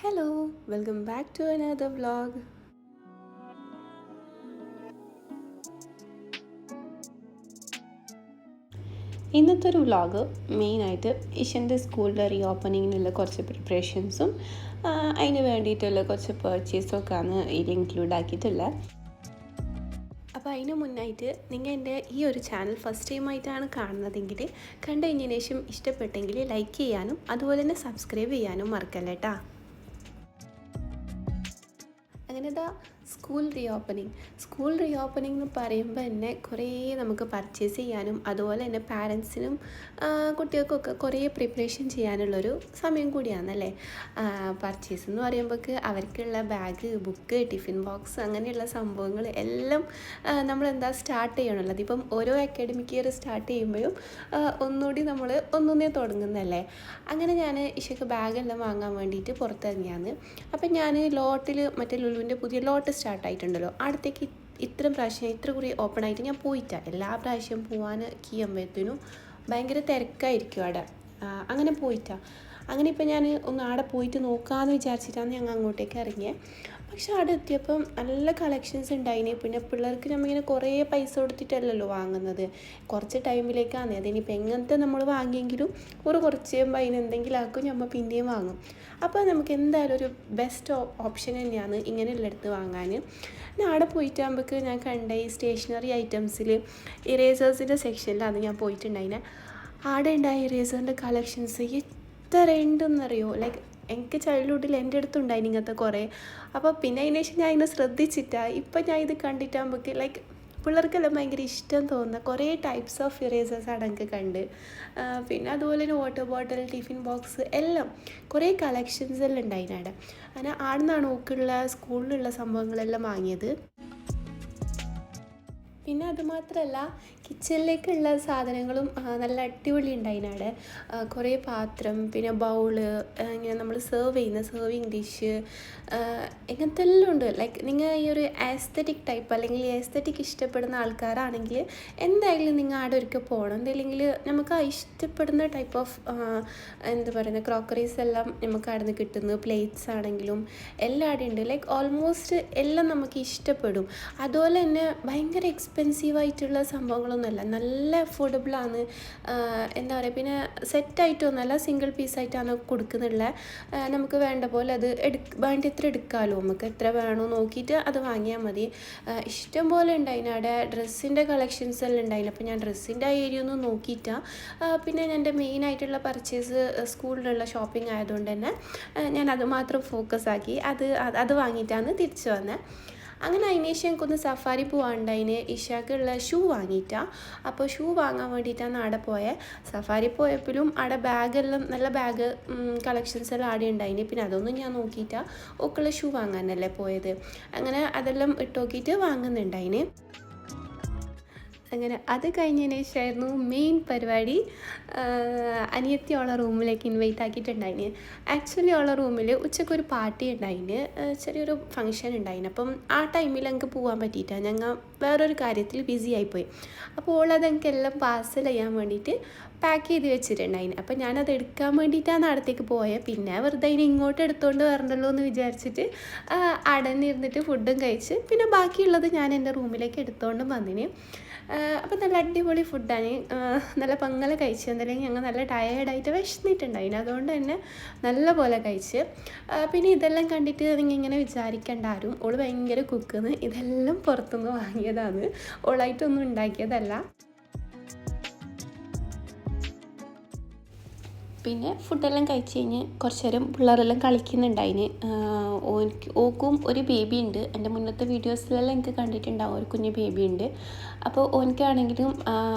Hello welcome back to another vlog. ഇന്നത്തെ ഒരു vlog മെയിനായിട്ട് ഇഷൻ്റെ സ്കൂളിലെ റീ ഓപ്പണിങ്ങിനുള്ള കുറച്ച് പ്രിപ്പറേഷൻസും അതിന് വേണ്ടിയിട്ടുള്ള കുറച്ച് പർച്ചേസൊക്കെയാണ് ഇതിൽ ഇൻക്ലൂഡ് ആക്കിയിട്ടുള്ളത്. അപ്പോൾ അതിന് മുന്നായിട്ട് നിങ്ങൾ എൻ്റെ ഈ ഒരു ചാനൽ ഫസ്റ്റ് ടൈമായിട്ടാണ് കാണുന്നതെങ്കിൽ കണ്ടു കഴിഞ്ഞതിന് ശേഷം ഇഷ്ടപ്പെട്ടെങ്കിൽ ലൈക്ക് ചെയ്യാനും അതുപോലെ തന്നെ സബ്സ്ക്രൈബ് ചെയ്യാനും മറക്കല്ലേ കേട്ടോ. അങ്ങനെ സ്കൂൾ റീ ഓപ്പണിംഗ് എന്ന് പറയുമ്പോൾ തന്നെ കുറേ നമുക്ക് പർച്ചേസ് ചെയ്യാനും അതുപോലെ തന്നെ പാരൻസിനും കുട്ടികൾക്കൊക്കെ കുറേ പ്രിപ്പറേഷൻ ചെയ്യാനുള്ളൊരു സമയം കൂടിയാണല്ലേ. പർച്ചേസ് എന്ന് പറയുമ്പോൾ അവർക്കുള്ള ബാഗ്, ബുക്ക്, ടിഫിൻ ബോക്സ് അങ്ങനെയുള്ള സംഭവങ്ങൾ എല്ലാം നമ്മളെന്താ സ്റ്റാർട്ട് ചെയ്യണമല്ലോ. അതിപ്പം ഓരോ അക്കാഡമിക് ഇയർ സ്റ്റാർട്ട് ചെയ്യുമ്പോഴും ഒന്നുകൂടി നമ്മൾ ഒന്നൊന്നേ തുടങ്ങുന്നതല്ലേ. അങ്ങനെ ഞാൻ ഇഷയ്ക്ക് ബാഗെല്ലാം വാങ്ങാൻ വേണ്ടിയിട്ട് പുറത്തിറങ്ങിയാണ്. അപ്പം ഞാൻ ലോട്ടിൽ മറ്റേ ലുലുവിൻ്റെ പുതിയ ലോട്ട് സ്റ്റാർട്ടായിട്ടുണ്ടല്ലോ, അടുത്തേക്ക് ഇത്ര കുറി ഓപ്പൺ ആയിട്ട് ഞാൻ പോയിട്ടാണ്. എല്ലാ പ്രാവശ്യം പോകാൻ കീയുമ്പോഴത്തേനും ഭയങ്കര തിരക്കായിരിക്കും അവിടെ. അങ്ങനെ പോയിട്ടാണ്. അങ്ങനെ ഇപ്പം ഞാൻ ഒന്ന് അവിടെ പോയിട്ട് നോക്കാമെന്ന് വിചാരിച്ചിട്ടാണ് ഞങ്ങൾ അങ്ങോട്ടേക്ക് ഇറങ്ങിയത്. പക്ഷെ അവിടെ എത്തിയപ്പം നല്ല കളക്ഷൻസ് ഉണ്ടായിന്. പിന്നെ പിള്ളേർക്ക് നമ്മളിങ്ങനെ കുറേ പൈസ കൊടുത്തിട്ടല്ലല്ലോ വാങ്ങുന്നത്, കുറച്ച് ടൈമിലേക്കാണ്. അതിനിപ്പോൾ എങ്ങനത്തെ നമ്മൾ വാങ്ങിയെങ്കിലും കുറച്ച് കഴിയുമ്പോൾ അതിന് എന്തെങ്കിലും ആക്കും, നമ്മൾ പിന്നെയും വാങ്ങും. അപ്പോൾ നമുക്ക് എന്തായാലും ഒരു ബെസ്റ്റ് ഓപ്ഷൻ തന്നെയാണ് ഇങ്ങനെയുള്ളടത്ത് വാങ്ങാൻ. ഞാൻ അവിടെ പോയിട്ടാകുമ്പോൾ ഞാൻ കണ്ട ഈ സ്റ്റേഷനറി ഐറ്റംസിൽ ഇറേസേഴ്സിൻ്റെ സെക്ഷനിലാണ് ഞാൻ പോയിട്ടുണ്ടായിനെ. അവിടെ ഉണ്ടായ ഇറേസറിൻ്റെ കളക്ഷൻസ് എത്ര ഉണ്ടെന്നറിയോ. ലൈക്ക് എനിക്ക് ചൈൽഡ്ഹുഡിൽ എൻ്റെ അടുത്തുണ്ടായിന് ഇങ്ങനത്തെ കുറേ. അപ്പോൾ പിന്നെ അതിന് ശേഷം ഞാൻ ഇതിനെ ശ്രദ്ധിച്ചിട്ടാണ്. ഇപ്പം ഞാൻ ഇത് കണ്ടിട്ടാകുമ്പോൾ ലൈക്ക് പിള്ളേർക്കെല്ലാം ഭയങ്കര ഇഷ്ടം തോന്നുന്ന കുറേ ടൈപ്സ് ഓഫ് ഇറേസേഴ്സ് അടങ്ങ് കണ്ട്. പിന്നെ അതുപോലെ തന്നെ വാട്ടർ ബോട്ടിൽ, ടിഫിൻ ബോക്സ് എല്ലാം കുറേ കളക്ഷൻസ് എല്ലാം ഉണ്ടായിന് അവിടെ. അങ്ങനെ അവിടെ നിന്നാണ് ഓക്കുള്ള സ്കൂളിലുള്ള സംഭവങ്ങളെല്ലാം വാങ്ങിയത്. പിന്നെ അതുമാത്രമല്ല കിച്ചണിലേക്കുള്ള സാധനങ്ങളും നല്ല അടിപൊളി ഉണ്ടായിന് അവിടെ. കുറേ പാത്രം, പിന്നെ ബൗള്, ഇങ്ങനെ നമ്മൾ സെർവിങ് ഡിഷ്, ഇങ്ങനത്തെ എല്ലാം ഉണ്ട്. ലൈക്ക് നിങ്ങൾ ഈ ഒരു ആസ്തറ്റിക് ടൈപ്പ് അല്ലെങ്കിൽ ആസ്തറ്റിക് ഇഷ്ടപ്പെടുന്ന ആൾക്കാരാണെങ്കിൽ എന്തായാലും നിങ്ങൾ അവിടെ ഒരിക്കൽ പോകണം. എന്തെങ്കിലും നമുക്ക് ആ ഇഷ്ടപ്പെടുന്ന ടൈപ്പ് ഓഫ് എന്താ പറയുന്നത് ക്രോക്കറീസ് എല്ലാം നമുക്ക് അവിടെ നിന്ന് കിട്ടുന്നു. പ്ലേറ്റ്സ് ആണെങ്കിലും എല്ലാം അവിടെ ഉണ്ട്. ലൈക്ക് ഓൾമോസ്റ്റ് എല്ലാം നമുക്ക് ഇഷ്ടപ്പെടും. അതുപോലെ തന്നെ ഭയങ്കര എക്സ്പെൻസീവായിട്ടുള്ള സംഭവങ്ങളൊന്നുമല്ല, നല്ല അഫോർഡബിളാണ്. എന്താ പറയുക, പിന്നെ സെറ്റായിട്ടൊന്നുമല്ല, സിംഗിൾ പീസായിട്ടാണ് കൊടുക്കുന്നുള്ള. നമുക്ക് വേണ്ട പോലെ അത് വേണ്ട എത്ര എടുക്കാമല്ലോ, നമുക്ക് എത്ര വേണോ നോക്കിയിട്ട് അത് വാങ്ങിയാൽ മതി. ഇഷ്ടം പോലെ ഉണ്ടായിന് അവിടെ. ഡ്രസ്സിൻ്റെ കളക്ഷൻസ് എല്ലാം ഉണ്ടായിന്. അപ്പോൾ ഞാൻ ഡ്രസ്സിൻ്റെ ആ ഏരിയ ഒന്നും നോക്കിയിട്ടാണ്. പിന്നെ എൻ്റെ മെയിനായിട്ടുള്ള പർച്ചേസ് സ്കൂളിലുള്ള ഷോപ്പിംഗ് ആയതുകൊണ്ട് തന്നെ ഞാൻ അത് മാത്രം ഫോക്കസ് ആക്കി അത് വാങ്ങിയിട്ടാണ് തിരിച്ചു വന്നത്. അങ്ങനെ അതിന് ശേഷം എനിക്കൊന്ന് സഫാരി പോകാനുണ്ടായിന്. ഇഷാക്കുള്ള ഷൂ വാങ്ങിയിട്ടാണ്. അപ്പോൾ ഷൂ വാങ്ങാൻ വേണ്ടിയിട്ടാണ് അവിടെ പോയത്. സഫാരി പോയപ്പോഴും അവിടെ ബാഗെല്ലാം നല്ല ബാഗ് കളക്ഷൻസ് എല്ലാം ആടെ ഉണ്ടായിന്. പിന്നെ അതൊന്നും ഞാൻ നോക്കിയിട്ടാണ് ഒക്കെയുള്ള ഷൂ വാങ്ങാനല്ലേ പോയത്. അങ്ങനെ അതെല്ലാം ഇട്ട് നോക്കിയിട്ട് വാങ്ങുന്നുണ്ടായിന്. അങ്ങനെ അത് കഴിഞ്ഞതിന് ശേഷമായിരുന്നു മെയിൻ പരിപാടി. അനിയത്തി ഉള്ള റൂമിലേക്ക് ഇൻവൈറ്റ് ആക്കിയിട്ടുണ്ടായിന്. ആക്ച്വലി ഉള്ള റൂമിൽ ഉച്ചക്കൊരു പാർട്ടി ഉണ്ടായിന്, ചെറിയൊരു ഫങ്ഷൻ ഉണ്ടായിന്. അപ്പം ആ ടൈമിൽ ഞങ്ങൾക്ക് പോകാൻ പറ്റിയിട്ടാണ്. ഞങ്ങൾ വേറൊരു കാര്യത്തിൽ ബിസി ആയിപ്പോയി. അപ്പോൾ ഓളത് ഞങ്ങൾക്ക് എല്ലാം പാർസൽ ചെയ്യാൻ വേണ്ടിയിട്ട് പാക്ക് ചെയ്ത് വെച്ചിട്ടുണ്ടായിന്. അപ്പം ഞാനത് എടുക്കാൻ വേണ്ടിയിട്ടാണ് അടുത്തേക്ക് പോയത്. പിന്നെ വെറുതെ അതിന് ഇങ്ങോട്ട് എടുത്തുകൊണ്ട് വരണ്ടല്ലോ എന്ന് വിചാരിച്ചിട്ട് അടന്നിരുന്നിട്ട് ഫുഡും കഴിച്ച് പിന്നെ ബാക്കിയുള്ളത് ഞാൻ എൻ്റെ റൂമിലേക്ക് എടുത്തുകൊണ്ടും വന്നിന്. അപ്പോൾ നല്ല അടിപൊളി ഫുഡാണ്. നല്ല പങ്ങല കഴിച്ച്. എന്തായാലും ഞങ്ങൾ നല്ല ടയേർഡായിട്ട് വിശന്നിട്ടുണ്ടായിന്. അതുകൊണ്ട് തന്നെ നല്ല പോലെ കഴിച്ച്. പിന്നെ ഇതെല്ലാം കണ്ടിട്ട് നിങ്ങൾ ഇങ്ങനെ വിചാരിക്കേണ്ട ആരും ഓള് ഭയങ്കര കുക്കെന്ന്. ഇതെല്ലാം പുറത്തുനിന്ന് വാങ്ങിയതാണ്, ഓളായിട്ടൊന്നും ഉണ്ടാക്കിയതല്ല. പിന്നെ ഫുഡെല്ലാം കഴിച്ച് കഴിഞ്ഞ് കുറച്ച് നേരം പിള്ളേരെല്ലാം കളിക്കുന്നുണ്ടായിന്. ഓക്കും ഒരു ബേബി ഉണ്ട്. എൻ്റെ മുന്നത്തെ വീഡിയോസിലെല്ലാം എനിക്ക് കണ്ടിട്ടുണ്ടാവും, ഒരു കുഞ്ഞ് ബേബി ഉണ്ട്. അപ്പോൾ ഓനിക്കാണെങ്കിലും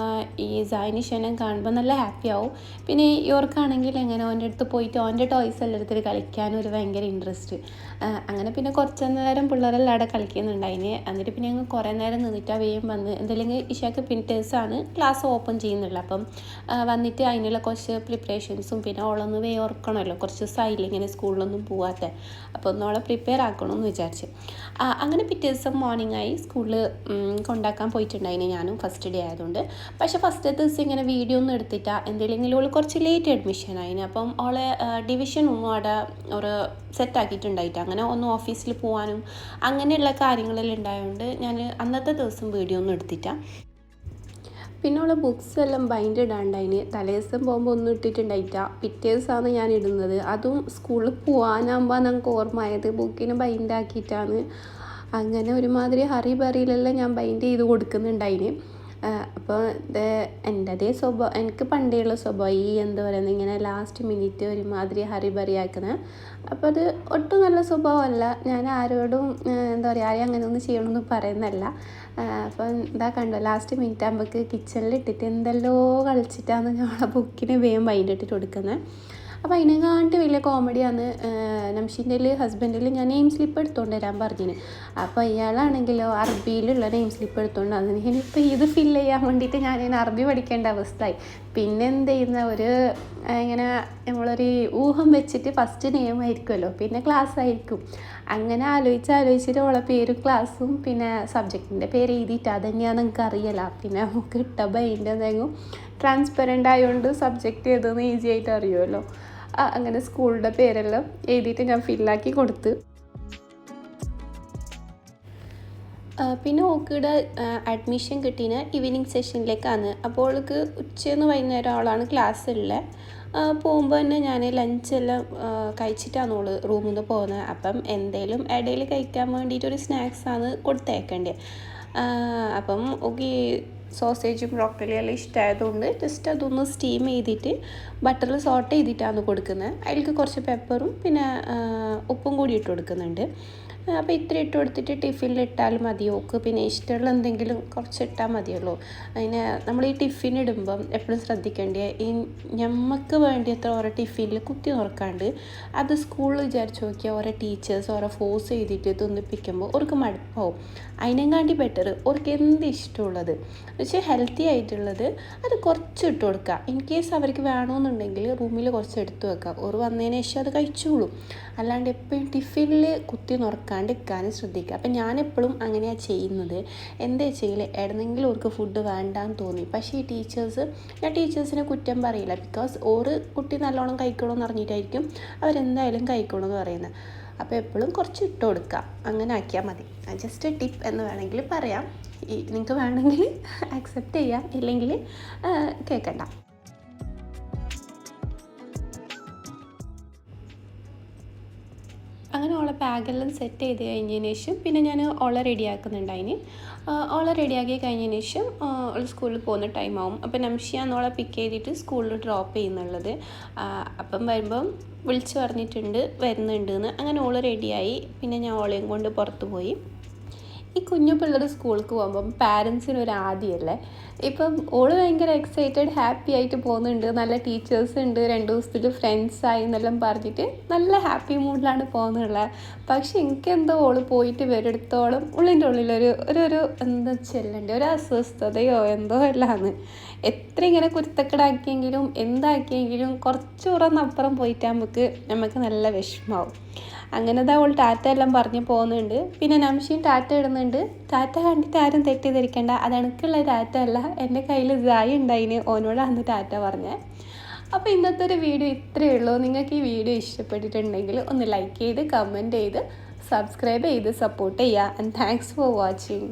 ഈ സായനിഷനും കാണുമ്പോൾ നല്ല ഹാപ്പി ആവും. പിന്നെ ഇവർക്കാണെങ്കിൽ എങ്ങനെ ഓൻ്റെ അടുത്ത് പോയിട്ട് ഓൻ്റെ ടോയ്സ് എല്ലാം എടുത്തിട്ട് കളിക്കാനും ഒരു ഭയങ്കര ഇൻട്രസ്റ്റ്. അങ്ങനെ പിന്നെ കുറച്ച് നേരം പിള്ളേരെല്ലാം അവിടെ കളിക്കുന്നുണ്ടായിന്. എന്നിട്ട് പിന്നെ ഞങ്ങൾ കുറേ നേരം നിന്നിട്ട് വേഗം വന്ന് എന്തെങ്കിലും ഇഷാക്ക് പിറ്റേഴ്സാണ് ക്ലാസ് ഓപ്പൺ ചെയ്യുന്നുള്ളത്. അപ്പം വന്നിട്ട് അതിനുള്ള കുറച്ച് പ്രിപ്പറേഷൻസും പിന്നെ ഓളൊന്ന് ഓർക്കണമല്ലോ, കുറച്ച് ദിവസമായില്ല ഇങ്ങനെ സ്കൂളിലൊന്നും പോവാത്ത, അപ്പോൾ ഒന്നോളെ പ്രിപ്പയർ ആക്കണമെന്ന് വിചാരിച്ച്. അങ്ങനെ പിറ്റേ ദിവസം മോർണിംഗ് ആയി സ്കൂളിൽ കൊണ്ടാക്കാൻ പോയിട്ടുണ്ടായിന് ഞാനും, ഫസ്റ്റ് ഡേ ആയതുകൊണ്ട്. പക്ഷേ ഫസ്റ്റ് ദിവസം ഇങ്ങനെ വീഡിയോ ഒന്നും എടുത്തിട്ടാ എന്തെങ്കിലും ഓൾ കുറച്ച് ലേറ്റ് അഡ്മിഷൻ ആയിന്. അപ്പം ഓളെ ഡിവിഷൻ ഒന്നും അവിടെ ഒരു സെറ്റാക്കിയിട്ടുണ്ടായിട്ട് അങ്ങനെ ഒന്നും ഓഫീസിൽ പോകാനും അങ്ങനെയുള്ള കാര്യങ്ങളെല്ലാം ഉണ്ടായതുകൊണ്ട് ഞാൻ അന്നത്തെ ദിവസം വീഡിയോ ഒന്നും എടുത്തിട്ടാ. പിന്നെ ഉള്ള ബുക്സ് എല്ലാം ബൈൻഡ് ഇടാണ്ടായിന്. തലേ ദിവസം പോകുമ്പോൾ ഒന്നും ഇട്ടിട്ടുണ്ടായിട്ട, പിറ്റേ ദിവസമാണ് ഞാൻ ഇടുന്നത്. അതും സ്കൂളിൽ പോകാനാകുമ്പോൾ നമുക്ക് ഓർമ്മയായത് ബുക്കിന് ബൈൻഡ് ആക്കിയിട്ടാണ്. അങ്ങനെ ഒരുമാതിരി ഹറി ബറിയിലെല്ലാം ഞാൻ ബൈൻഡ് ചെയ്ത് കൊടുക്കുന്നുണ്ടായിന്. അപ്പോൾ എൻ്റെ അതേ സ്വഭാവം, എനിക്ക് പണ്ടേയുള്ള സ്വഭാവം ഈ എന്താ പറയുന്നത്, ഇങ്ങനെ ലാസ്റ്റ് മിനിറ്റ് ഒരുമാതിരി ഹറി ബറി ആക്കുന്നത്. അപ്പോൾ അത് ഒട്ടും നല്ല സ്വഭാവമല്ല. ഞാൻ ആരോടും എന്താ പറയുക, ആരെയും അങ്ങനെ ഒന്നും ചെയ്യണമെന്ന് പറയുന്നതല്ല. അപ്പം ഇതാ കണ്ടോ, ലാസ്റ്റ് മിനിറ്റ് ആകുമ്പോഴേക്ക് കിച്ചണിലിട്ടിട്ട് എന്തെല്ലോ കളിച്ചിട്ടാണ് ഞങ്ങളെ ബുക്കിന് വേഗം ബൈൻഡ് ഇട്ടിട്ട് കൊടുക്കുന്നത്. അപ്പോൾ അതിനെക്കാട്ടി വലിയ കോമഡിയാണ് നംഷീൻ്റെ ഹസ്ബൻഡിൽ ഞാൻ നെയിം സ്ലിപ്പ് എടുത്തുകൊണ്ട് വരാൻ പറഞ്ഞിന്. അപ്പോൾ ഇയാളാണെങ്കിലോ അറബിയിലുള്ള നെയിം സ്ലിപ്പ് എടുത്തുകൊണ്ട് അതിന് ഇനിയിപ്പോൾ ഇത് ഫില്ല് ചെയ്യാൻ വേണ്ടിയിട്ട് ഞാനിങ്ങനെ അറബി പഠിക്കേണ്ട അവസ്ഥയായി. പിന്നെ എന്ത് ചെയ്യുന്ന ഒരു ഇങ്ങനെ നമ്മളൊരു ഊഹം വെച്ചിട്ട് ഫസ്റ്റ് നെയിം ആയിരിക്കുമല്ലോ, പിന്നെ ക്ലാസ് ആയിരിക്കും. അങ്ങനെ ആലോചിച്ചിട്ട് ഓളെ പേരും ക്ലാസ്സും പിന്നെ സബ്ജക്റ്റിൻ്റെ പേര് എഴുതിയിട്ട് അതന്നെയാണ് നിങ്ങൾക്ക് അറിയില്ല. പിന്നെ നമുക്ക് ഇട്ടപ്പോൾ അതിൻ്റെ എന്തെങ്കിലും ട്രാൻസ്പെറൻ്റ് ആയതുകൊണ്ട് സബ്ജക്റ്റ് ഏതെന്ന് ഈസി ആയിട്ട് അറിയുമല്ലോ. അങ്ങനെ സ്കൂളിൻ്റെ പേരെല്ലാം എഴുതിയിട്ട് ഞാൻ ഫില്ലാക്കി കൊടുത്ത്. പിന്നെ ഓക്കിയുടെ അഡ്മിഷൻ കിട്ടീന് ഈവനിങ് സെഷനിലേക്കാണ്. അപ്പോൾ അവൾക്ക് ഉച്ചയെന്ന് വൈകുന്നേരം ആളാണ് ക്ലാസ് ഉള്ളത്. പോകുമ്പോൾ തന്നെ ഞാൻ ലഞ്ചെല്ലാം കഴിച്ചിട്ടാണ് ഓള് റൂമിൽ നിന്ന് പോകുന്നത്. അപ്പം എന്തേലും ഇടയിൽ കഴിക്കാൻ വേണ്ടിയിട്ടൊരു സ്നാക്സാണ് കൊടുത്തേക്കേണ്ടത്. അപ്പം ഓക്കെ സോസേജും ബ്രോക്കലി എല്ലാം ഇഷ്ടമായതുകൊണ്ട് ജസ്റ്റ് അതൊന്ന് സ്റ്റീം ചെയ്തിട്ട് ബട്ടറിൽ സോട്ട് ചെയ്തിട്ടാണ് കൊടുക്കുന്നത്. അതിലേക്ക് കുറച്ച് പെപ്പറും പിന്നെ ഉപ്പും കൂടി ഇട്ട് കൊടുക്കുന്നുണ്ട്. അപ്പോൾ ഇത്ര ഇട്ട് കൊടുത്തിട്ട് ടിഫിനിൽ ഇട്ടാൽ മതി. ഓക്ക് പിന്നെ ഇഷ്ടമുള്ള എന്തെങ്കിലും കുറച്ച് ഇട്ടാൽ മതിയല്ലോ. അതിന് നമ്മൾ ഈ ടിഫിൻ ഇടുമ്പം എപ്പോഴും ശ്രദ്ധിക്കേണ്ടത്, ഈ ഞമ്മക്ക് വേണ്ടിയത്ര ഓരോ ടിഫിനിൽ കുത്തി തുറക്കാണ്ട് അത് സ്കൂളിൽ വിചാരിച്ച് നോക്കിയാൽ ഓരോ ടീച്ചേഴ്സ് ഓരോ ഫോഴ്സ് ചെയ്തിട്ട് തിന്നിപ്പിക്കുമ്പോൾ അവർക്ക് മടുപ്പാവും. അതിനെക്കാട്ടി ബെറ്റർ അവർക്ക് എന്ത് ഇഷ്ടമുള്ളത് പക്ഷേ ഹെൽത്തി ആയിട്ടുള്ളത് അത് കുറച്ച് ഇട്ട് കൊടുക്കുക. ഇൻ കേസ് അവർക്ക് വേണമെന്നുണ്ടെങ്കിൽ റൂമിൽ കുറച്ച് എടുത്ത് വെക്കുക. ഒരു വന്നതിന് ശേഷം അത് കഴിച്ചോളും. അല്ലാണ്ട് എപ്പോഴും ടിഫിനിൽ കുത്തി നുറക്കാണ്ട് ഇരിക്കാനും ശ്രദ്ധിക്കുക. അപ്പം ഞാനെപ്പോഴും അങ്ങനെയാണ് ചെയ്യുന്നത്. എന്താ വെച്ചെങ്കിൽ എവിടെന്നെങ്കിലും അവർക്ക് ഫുഡ് വേണ്ടാന്ന് തോന്നി, പക്ഷേ ഈ ഞാൻ ടീച്ചേഴ്സിനെ കുറ്റം പറയില്ല. ബിക്കോസ് ഓറ് കുട്ടി നല്ലോണം കഴിക്കണമെന്ന് പറഞ്ഞിട്ടായിരിക്കും അവരെന്തായാലും കഴിക്കണമെന്ന് പറയുന്നത്. അപ്പോൾ എപ്പോഴും കുറച്ച് ഇട്ട് കൊടുക്കുക. അങ്ങനെ ആക്കിയാൽ മതി. ജസ്റ്റ് ടിപ്പ് എന്ന് വേണമെങ്കിൽ പറയാം. നിങ്ങൾക്ക് വേണമെങ്കിൽ ആക്സെപ്റ്റ് ചെയ്യാം, ഇല്ലെങ്കിൽ കേൾക്കണ്ട. അങ്ങനെ ഓളെ ബാഗെല്ലാം സെറ്റ് ചെയ്ത് കഴിഞ്ഞതിന് ശേഷം പിന്നെ ഞാൻ ഓളെ റെഡിയാക്കുന്നുണ്ടായിന്. ഓളെ റെഡിയാക്കി കഴിഞ്ഞതിന് ശേഷം ഓൾ സ്കൂളിൽ പോകുന്ന ടൈമാവും. അപ്പം നംഷിയാണ് ഓളെ പിക്ക് ചെയ്തിട്ട് സ്കൂളിൽ ഡ്രോപ്പ് ചെയ്യുന്നുള്ളത്. അപ്പം വരുമ്പം വിളിച്ച് പറഞ്ഞിട്ടുണ്ട് വരുന്നുണ്ട് എന്ന്. അങ്ങനെ ഓൾ റെഡിയായി. പിന്നെ ഞാൻ ഓളെയും കൊണ്ട് പുറത്ത് പോയി. ഈ കുഞ്ഞു പിള്ളേർ സ്കൂളിലേക്ക് പോകുമ്പം പാരൻസിനൊരു ആദ്യമല്ലേ. ഇപ്പം ഓള് ഭയങ്കര എക്സൈറ്റഡ് ഹാപ്പി ആയിട്ട് പോകുന്നുണ്ട്. നല്ല ടീച്ചേഴ്സ് ഉണ്ട്, 2 ദിവസത്തിൽ ഫ്രണ്ട്സായി എന്നെല്ലാം പറഞ്ഞിട്ട് നല്ല ഹാപ്പി മൂഡിലാണ് പോകുന്നുള്ളത്. പക്ഷെ എനിക്കെന്തോ ഓള് പോയിട്ട് വരെടുത്തോളം ഉള്ളിൻ്റെ ഉള്ളിലൊരു എന്താ ചെല്ലണ്ടേ ഒരു അസ്വസ്ഥതയോ എന്തോ എല്ലാന്ന്. എത്ര ഇങ്ങനെ കുരുത്തക്കടാക്കിയെങ്കിലും എന്താക്കിയെങ്കിലും കുറച്ചുറന്നപ്പുറം പോയിട്ട് നമുക്ക് നല്ല വിഷമാവും. അങ്ങനെതാ അവൾ ടാറ്റ എല്ലാം പറഞ്ഞ് പോകുന്നുണ്ട്. പിന്നെ നംഷീൻ ടാറ്റ ഇടുന്നുണ്ട്. ടാറ്റ കണ്ടിട്ട് ആരും തെറ്റിദ്ധരിക്കേണ്ട, അത് എനിക്കുള്ള ടാറ്റ അല്ല, എൻ്റെ കയ്യിൽ സായി ഉണ്ടായിന്, ഓനോടാണ് ടാറ്റ പറഞ്ഞത്. അപ്പോൾ ഇന്നത്തെ ഒരു വീഡിയോ ഇത്രയേ ഉള്ളൂ. നിങ്ങൾക്ക് ഈ വീഡിയോ ഇഷ്ടപ്പെട്ടിട്ടുണ്ടെങ്കിൽ ഒന്ന് ലൈക്ക് ചെയ്ത് കമൻറ്റ് ചെയ്ത് സബ്സ്ക്രൈബ് ചെയ്ത് സപ്പോർട്ട് ചെയ്യുക. And thanks for watching.